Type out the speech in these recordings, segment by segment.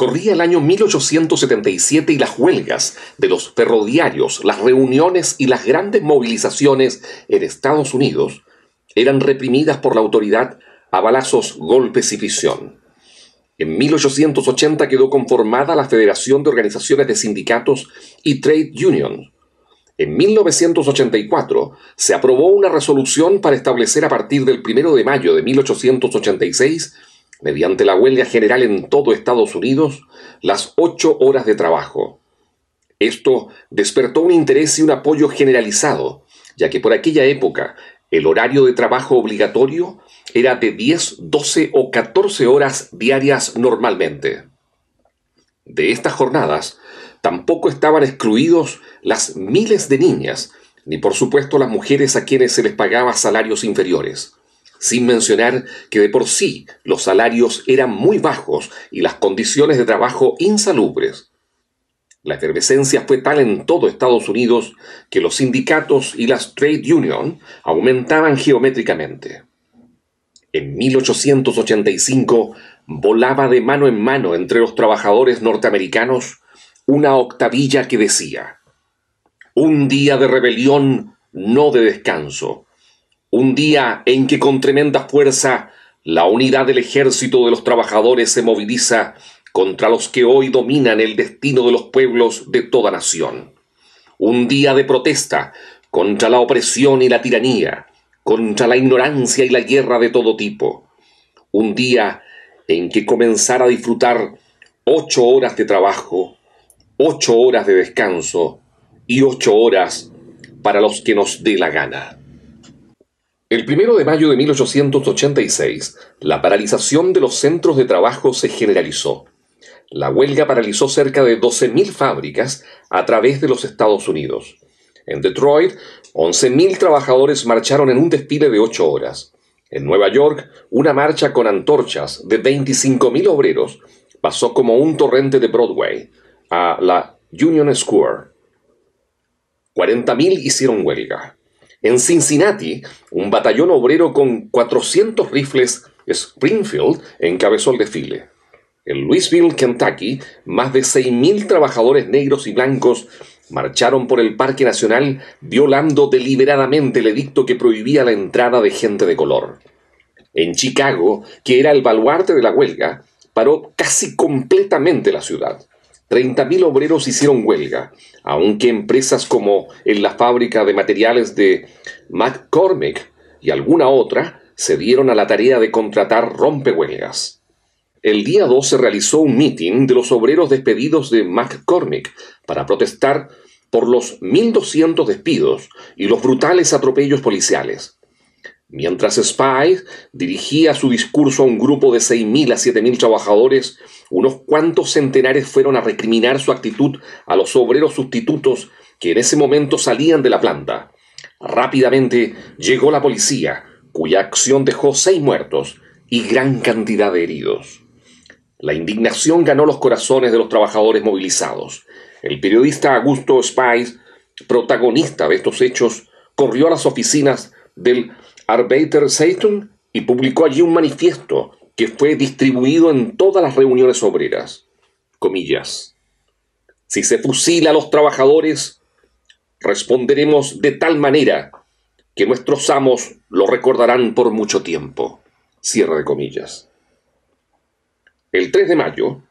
Corría el año 1877 y las huelgas de los ferroviarios, las reuniones y las grandes movilizaciones en Estados Unidos eran reprimidas por la autoridad a balazos, golpes y prisión. En 1880 quedó conformada la Federación de Organizaciones de Sindicatos y Trade Unions. En 1984 se aprobó una resolución para establecer a partir del 1 de mayo de 1886, mediante la huelga general en todo Estados Unidos, las 8 horas de trabajo. Esto despertó un interés y un apoyo generalizado, ya que por aquella época el horario de trabajo obligatorio era de 10, 12 o 14 horas diarias normalmente. De estas jornadas tampoco estaban excluidos las miles de niñas, ni por supuesto las mujeres a quienes se les pagaba salarios inferiores, sin mencionar que de por sí los salarios eran muy bajos y las condiciones de trabajo insalubres. La efervescencia fue tal en todo Estados Unidos que los sindicatos y las trade unions aumentaban geométricamente. En 1885 volaba de mano en mano entre los trabajadores norteamericanos una octavilla que decía: un día de rebelión, no de descanso. Un día en que con tremenda fuerza la unidad del ejército de los trabajadores se moviliza contra los que hoy dominan el destino de los pueblos de toda nación. Un día de protesta contra la opresión y la tiranía, contra la ignorancia y la guerra de todo tipo. Un día en que comenzar a disfrutar 8 horas de trabajo, 8 horas de descanso y 8 horas para los que nos dé la gana. El 1 de mayo de 1886, la paralización de los centros de trabajo se generalizó. La huelga paralizó cerca de 12.000 fábricas a través de los Estados Unidos. En Detroit, 11.000 trabajadores marcharon en un desfile de 8 horas. En Nueva York, una marcha con antorchas de 25.000 obreros pasó como un torrente de Broadway a la Union Square. 40.000 hicieron huelga. En Cincinnati, un batallón obrero con 400 rifles Springfield encabezó el desfile. En Louisville, Kentucky, más de 6.000 trabajadores negros y blancos marcharon por el Parque Nacional violando deliberadamente el edicto que prohibía la entrada de gente de color. En Chicago, que era el baluarte de la huelga, paró casi completamente la ciudad. 30.000 obreros hicieron huelga, aunque empresas como en la fábrica de materiales de McCormick y alguna otra se dieron a la tarea de contratar rompehuelgas. El día 2 se realizó un mitin de los obreros despedidos de McCormick para protestar por los 1.200 despidos y los brutales atropellos policiales. Mientras Spies dirigía su discurso a un grupo de 6.000 a 7.000 trabajadores, unos cuantos centenares fueron a recriminar su actitud a los obreros sustitutos que en ese momento salían de la planta. Rápidamente llegó la policía, cuya acción dejó 6 muertos y gran cantidad de heridos. La indignación ganó los corazones de los trabajadores movilizados. El periodista Augusto Spies, protagonista de estos hechos, corrió a las oficinas del Arbeiterzeitung y publicó allí un manifiesto que fue distribuido en todas las reuniones obreras. Comillas: si se fusila a los trabajadores, responderemos de tal manera que nuestros amos lo recordarán por mucho tiempo. Cierre de comillas. El 3 de mayo,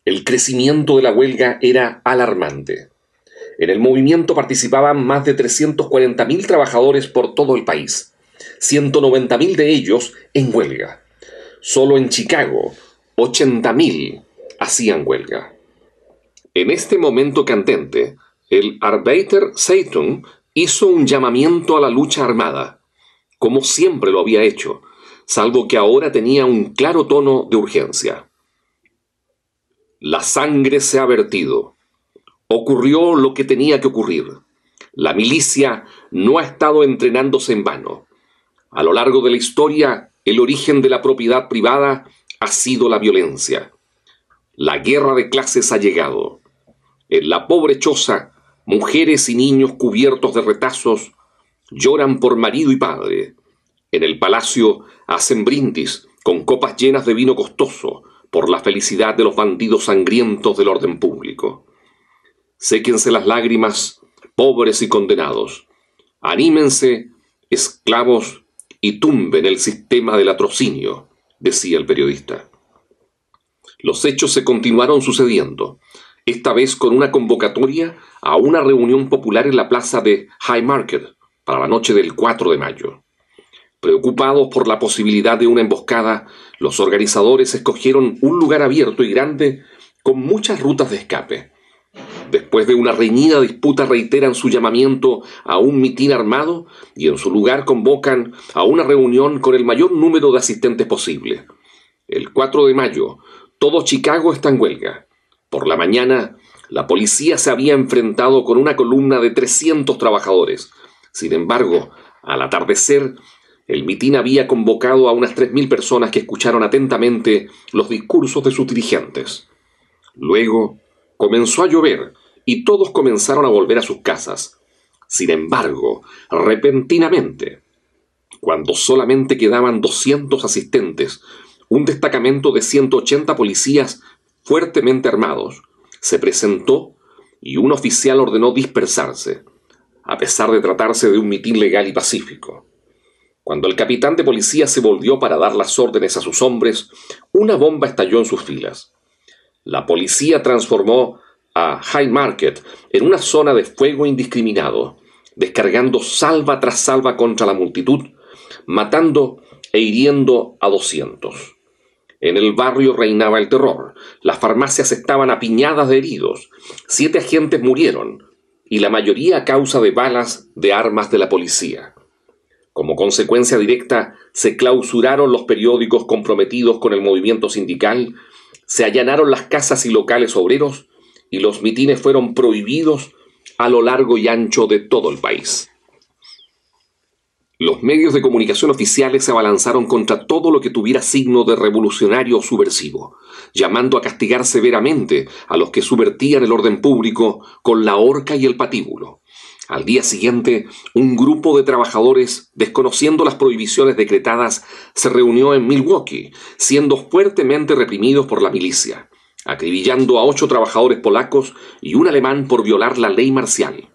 el crecimiento de la huelga era alarmante. En el movimiento participaban más de 340.000 trabajadores por todo el país. 190.000 de ellos en huelga. Solo en Chicago, 80.000 hacían huelga. En este momento candente, el Arbeiterzeitung hizo un llamamiento a la lucha armada, como siempre lo había hecho, salvo que ahora tenía un claro tono de urgencia. La sangre se ha vertido. Ocurrió lo que tenía que ocurrir. La milicia no ha estado entrenándose en vano. A lo largo de la historia, el origen de la propiedad privada ha sido la violencia. La guerra de clases ha llegado. En la pobre choza, mujeres y niños cubiertos de retazos lloran por marido y padre. En el palacio hacen brindis con copas llenas de vino costoso, por la felicidad de los bandidos sangrientos del orden público. Séquense las lágrimas, pobres y condenados. Anímense, esclavos, y tumben el sistema del latrocinio, decía el periodista. Los hechos se continuaron sucediendo, esta vez con una convocatoria a una reunión popular en la plaza de Haymarket para la noche del 4 de mayo. Preocupados por la posibilidad de una emboscada, los organizadores escogieron un lugar abierto y grande con muchas rutas de escape. Después de una reñida disputa reiteran su llamamiento a un mitin armado y en su lugar convocan a una reunión con el mayor número de asistentes posible. El 4 de mayo, todo Chicago está en huelga. Por la mañana, la policía se había enfrentado con una columna de 300 trabajadores. Sin embargo, al atardecer, el mitin había convocado a unas 3.000 personas que escucharon atentamente los discursos de sus dirigentes. Luego, comenzó a llover y todos comenzaron a volver a sus casas. Sin embargo, repentinamente, cuando solamente quedaban 200 asistentes, un destacamento de 180 policías fuertemente armados se presentó y un oficial ordenó dispersarse, a pesar de tratarse de un mitin legal y pacífico. Cuando el capitán de policía se volvió para dar las órdenes a sus hombres, una bomba estalló en sus filas. La policía transformó a Haymarket en una zona de fuego indiscriminado, descargando salva tras salva contra la multitud, matando e hiriendo a 200. En el barrio reinaba el terror. Las farmacias estaban apiñadas de heridos. 7 agentes murieron, y la mayoría a causa de balas de armas de la policía. Como consecuencia directa, se clausuraron los periódicos comprometidos con el movimiento sindical, se allanaron las casas y locales obreros, y los mitines fueron prohibidos a lo largo y ancho de todo el país. Los medios de comunicación oficiales se abalanzaron contra todo lo que tuviera signo de revolucionario o subversivo, llamando a castigar severamente a los que subvertían el orden público con la horca y el patíbulo. Al día siguiente, un grupo de trabajadores, desconociendo las prohibiciones decretadas, se reunió en Milwaukee, siendo fuertemente reprimidos por la milicia, acribillando a 8 trabajadores polacos y un alemán por violar la ley marcial.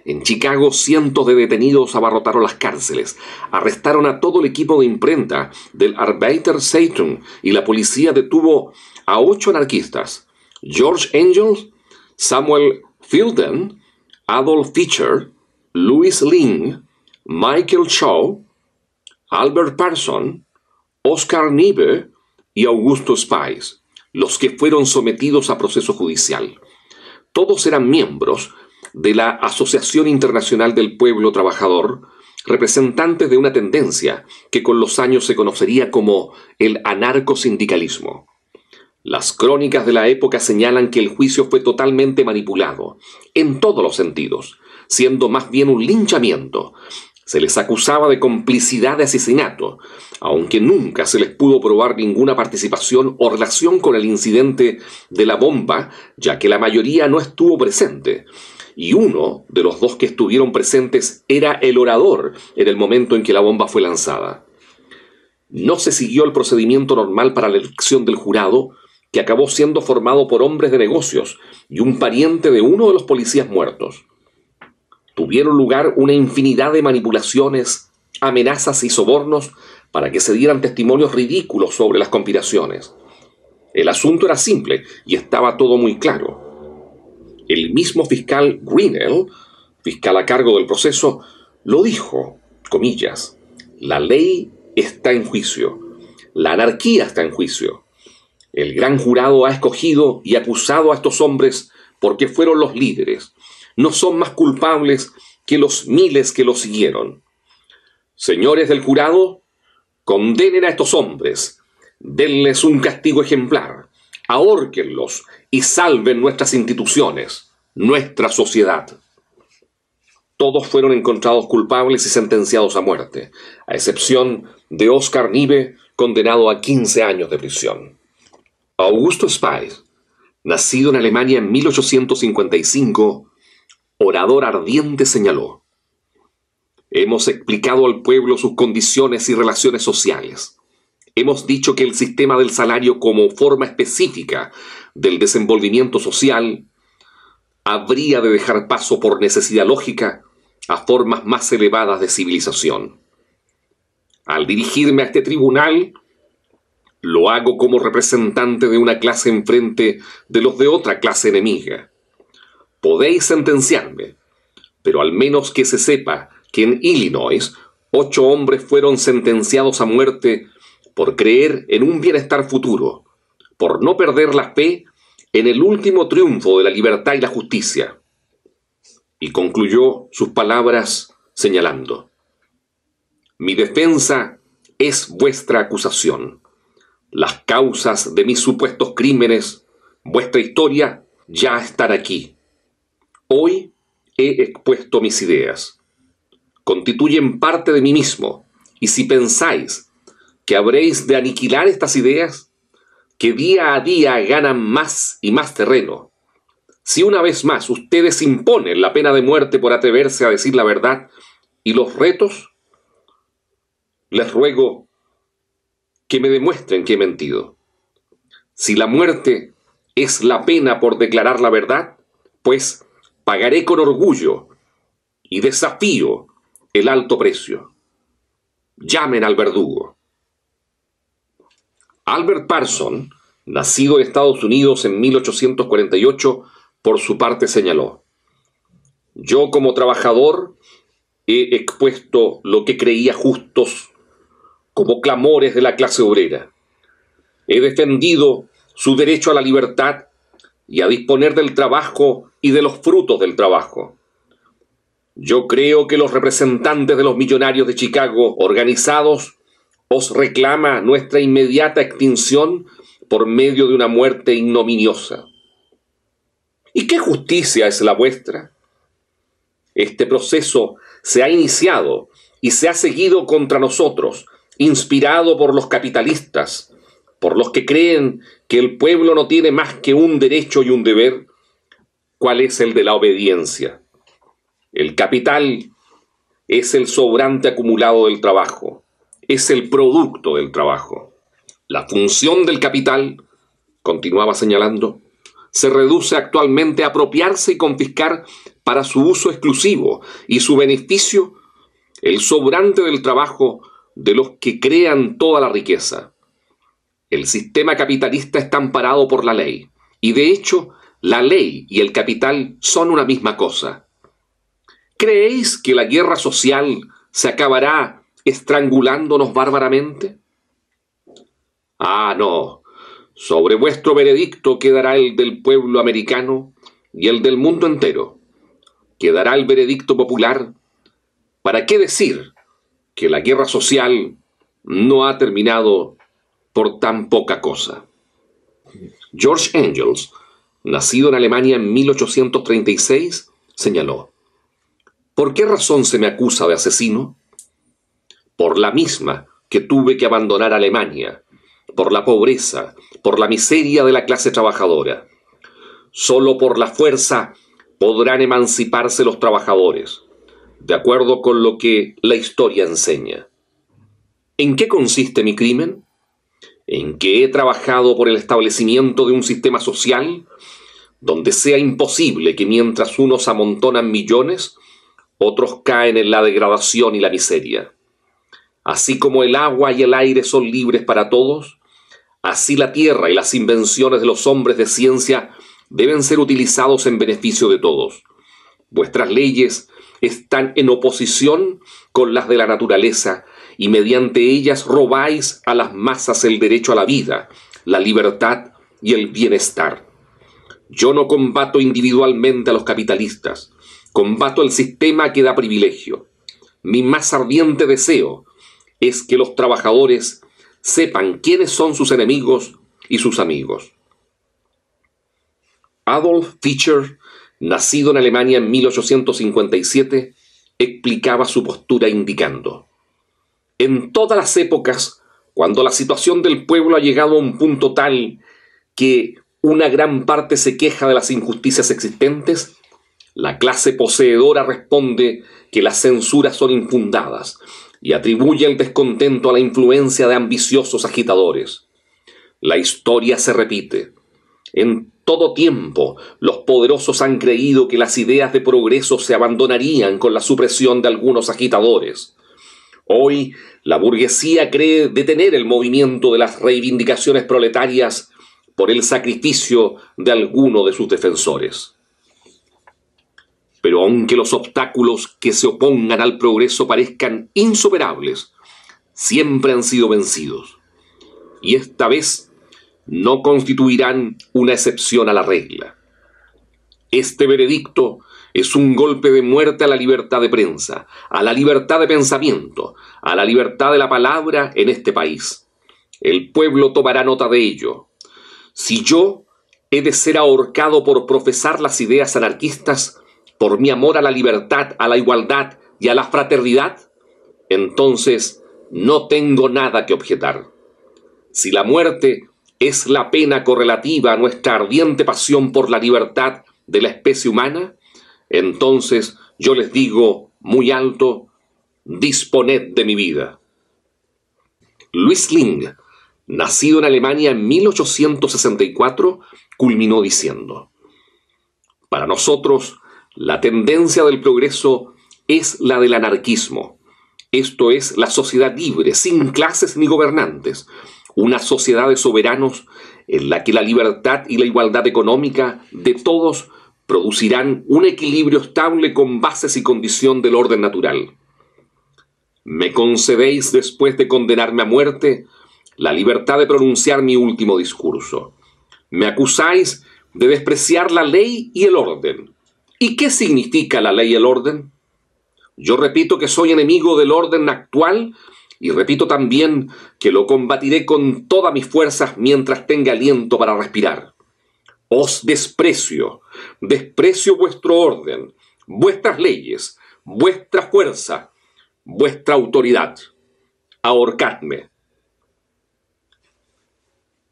En Chicago, cientos de detenidos abarrotaron las cárceles, arrestaron a todo el equipo de imprenta del Arbeiter Zeitung y la policía detuvo a 8 anarquistas: George Engels, Samuel Fielden, Adolf Fischer, Louis Ling, Michael Shaw, Albert Parson, Oscar Niebuhr y Augusto Spies, los que fueron sometidos a proceso judicial. Todos eran miembros de la Asociación Internacional del Pueblo Trabajador, representantes de una tendencia que con los años se conocería como el anarcosindicalismo. Las crónicas de la época señalan que el juicio fue totalmente manipulado, en todos los sentidos, siendo más bien un linchamiento. Se les acusaba de complicidad de asesinato, aunque nunca se les pudo probar ninguna participación o relación con el incidente de la bomba, ya que la mayoría no estuvo presente. Y uno de los 2 que estuvieron presentes era el orador en el momento en que la bomba fue lanzada. No se siguió el procedimiento normal para la elección del jurado, que acabó siendo formado por hombres de negocios y un pariente de uno de los policías muertos. Tuvieron lugar una infinidad de manipulaciones, amenazas y sobornos para que se dieran testimonios ridículos sobre las conspiraciones. El asunto era simple y estaba todo muy claro. El mismo fiscal Grinnell, fiscal a cargo del proceso, lo dijo, comillas: la ley está en juicio, la anarquía está en juicio. El gran jurado ha escogido y acusado a estos hombres porque fueron los líderes. No son más culpables que los miles que los siguieron. Señores del jurado, condenen a estos hombres, denles un castigo ejemplar, ahórquenlos y salven nuestras instituciones, nuestra sociedad. Todos fueron encontrados culpables y sentenciados a muerte, a excepción de Oscar Niebuhr, condenado a 15 años de prisión. Augusto Spies, nacido en Alemania en 1855, orador ardiente, señaló: hemos explicado al pueblo sus condiciones y relaciones sociales. Hemos dicho que el sistema del salario como forma específica del desenvolvimiento social habría de dejar paso por necesidad lógica a formas más elevadas de civilización. Al dirigirme a este tribunal, lo hago como representante de una clase enfrente de los de otra clase enemiga. Podéis sentenciarme, pero al menos que se sepa que en Illinois 8 hombres fueron sentenciados a muerte por creer en un bienestar futuro, por no perder la fe en el último triunfo de la libertad y la justicia. Y concluyó sus palabras señalando: mi defensa es vuestra acusación. Las causas de mis supuestos crímenes, vuestra historia, ya están aquí. Hoy he expuesto mis ideas. Constituyen parte de mí mismo, y si pensáis que habréis de aniquilar estas ideas, que día a día ganan más y más terreno, si una vez más ustedes imponen la pena de muerte por atreverse a decir la verdad y los retos, les ruego que me demuestren que he mentido. Si la muerte es la pena por declarar la verdad, pues pagaré con orgullo y desafío el alto precio. Llamen al verdugo. Albert Parson, nacido en Estados Unidos en 1848, por su parte señaló: yo como trabajador he expuesto lo que creía justos como clamores de la clase obrera. He defendido su derecho a la libertad y a disponer del trabajo y de los frutos del trabajo. Yo creo que los representantes de los millonarios de Chicago organizados os reclama nuestra inmediata extinción por medio de una muerte ignominiosa. ¿Y qué justicia es la vuestra? Este proceso se ha iniciado y se ha seguido contra nosotros, inspirado por los capitalistas, por los que creen que el pueblo no tiene más que un derecho y un deber, ¿cuál es el de la obediencia? El capital es el sobrante acumulado del trabajo, es el producto del trabajo. La función del capital, continuaba señalando, se reduce actualmente a apropiarse y confiscar para su uso exclusivo y su beneficio el sobrante del trabajo de los que crean toda la riqueza. El sistema capitalista está amparado por la ley, y de hecho, la ley y el capital son una misma cosa. ¿Creéis que la guerra social se acabará estrangulándonos bárbaramente? Ah, no. Sobre vuestro veredicto quedará el del pueblo americano y el del mundo entero. Quedará el veredicto popular. ¿Para qué decir que la guerra social no ha terminado por tan poca cosa? George Engels, nacido en Alemania en 1836, señaló: ¿por qué razón se me acusa de asesino? Por la misma que tuve que abandonar Alemania, por la pobreza, por la miseria de la clase trabajadora. Solo por la fuerza podrán emanciparse los trabajadores, de acuerdo con lo que la historia enseña. ¿En qué consiste mi crimen? En que he trabajado por el establecimiento de un sistema social donde sea imposible que mientras unos amontonan millones, otros caen en la degradación y la miseria. Así como el agua y el aire son libres para todos, así la tierra y las invenciones de los hombres de ciencia deben ser utilizados en beneficio de todos. Vuestras leyes están en oposición con las de la naturaleza y mediante ellas robáis a las masas el derecho a la vida, la libertad y el bienestar. Yo no combato individualmente a los capitalistas, combato el sistema que da privilegio. Mi más ardiente deseo es que los trabajadores sepan quiénes son sus enemigos y sus amigos. Adolf Fischer, nacido en Alemania en 1857, explicaba su postura indicando: en todas las épocas, cuando la situación del pueblo ha llegado a un punto tal que una gran parte se queja de las injusticias existentes, la clase poseedora responde que las censuras son infundadas y atribuye el descontento a la influencia de ambiciosos agitadores. La historia se repite. En todo tiempo, los poderosos han creído que las ideas de progreso se abandonarían con la supresión de algunos agitadores. Hoy, la burguesía cree detener el movimiento de las reivindicaciones proletarias por el sacrificio de alguno de sus defensores. Pero aunque los obstáculos que se opongan al progreso parezcan insuperables, siempre han sido vencidos. Y esta vez no constituirán una excepción a la regla. Este veredicto es un golpe de muerte a la libertad de prensa, a la libertad de pensamiento, a la libertad de la palabra en este país. El pueblo tomará nota de ello. Si yo he de ser ahorcado por profesar las ideas anarquistas, por mi amor a la libertad, a la igualdad y a la fraternidad, entonces no tengo nada que objetar. Si la muerte es la pena correlativa a nuestra ardiente pasión por la libertad de la especie humana, entonces yo les digo muy alto: disponed de mi vida. Louis Lingg, nacido en Alemania en 1864, culminó diciendo: para nosotros, la tendencia del progreso es la del anarquismo. Esto es la sociedad libre, sin clases ni gobernantes, una sociedad de soberanos en la que la libertad y la igualdad económica de todos producirán un equilibrio estable con bases y condición del orden natural. Me concedéis, después de condenarme a muerte, la libertad de pronunciar mi último discurso. Me acusáis de despreciar la ley y el orden. ¿Y qué significa la ley y el orden? Yo repito que soy enemigo del orden actual y repito también que lo combatiré con todas mis fuerzas mientras tenga aliento para respirar. Os desprecio vuestro orden, vuestras leyes, vuestra fuerza, vuestra autoridad. Ahorcadme.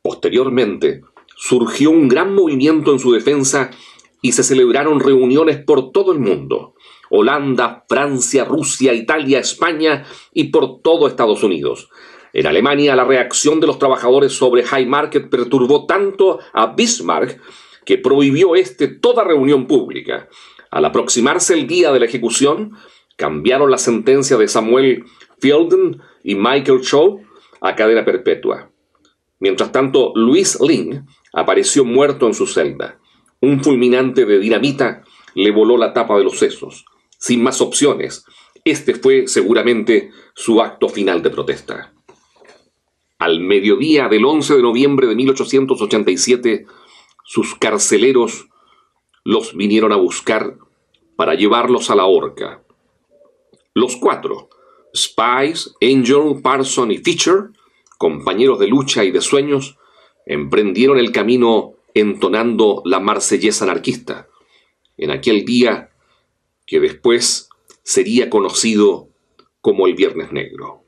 Posteriormente, surgió un gran movimiento en su defensa y se celebraron reuniones por todo el mundo: Holanda, Francia, Rusia, Italia, España y por todo Estados Unidos. En Alemania, la reacción de los trabajadores sobre Haymarket perturbó tanto a Bismarck que prohibió toda reunión pública. Al aproximarse el día de la ejecución, cambiaron la sentencia de Samuel Fielden y Michael Shaw a cadena perpetua. Mientras tanto, Louis Lingg apareció muerto en su celda. Un fulminante de dinamita le voló la tapa de los sesos. Sin más opciones, este fue seguramente su acto final de protesta. Al mediodía del 11 de noviembre de 1887, sus carceleros los vinieron a buscar para llevarlos a la horca. Los cuatro, Spice, Angel, Parson y Fisher, compañeros de lucha y de sueños, emprendieron el camino entonando la marsellesa anarquista, en aquel día que después sería conocido como el Viernes Negro.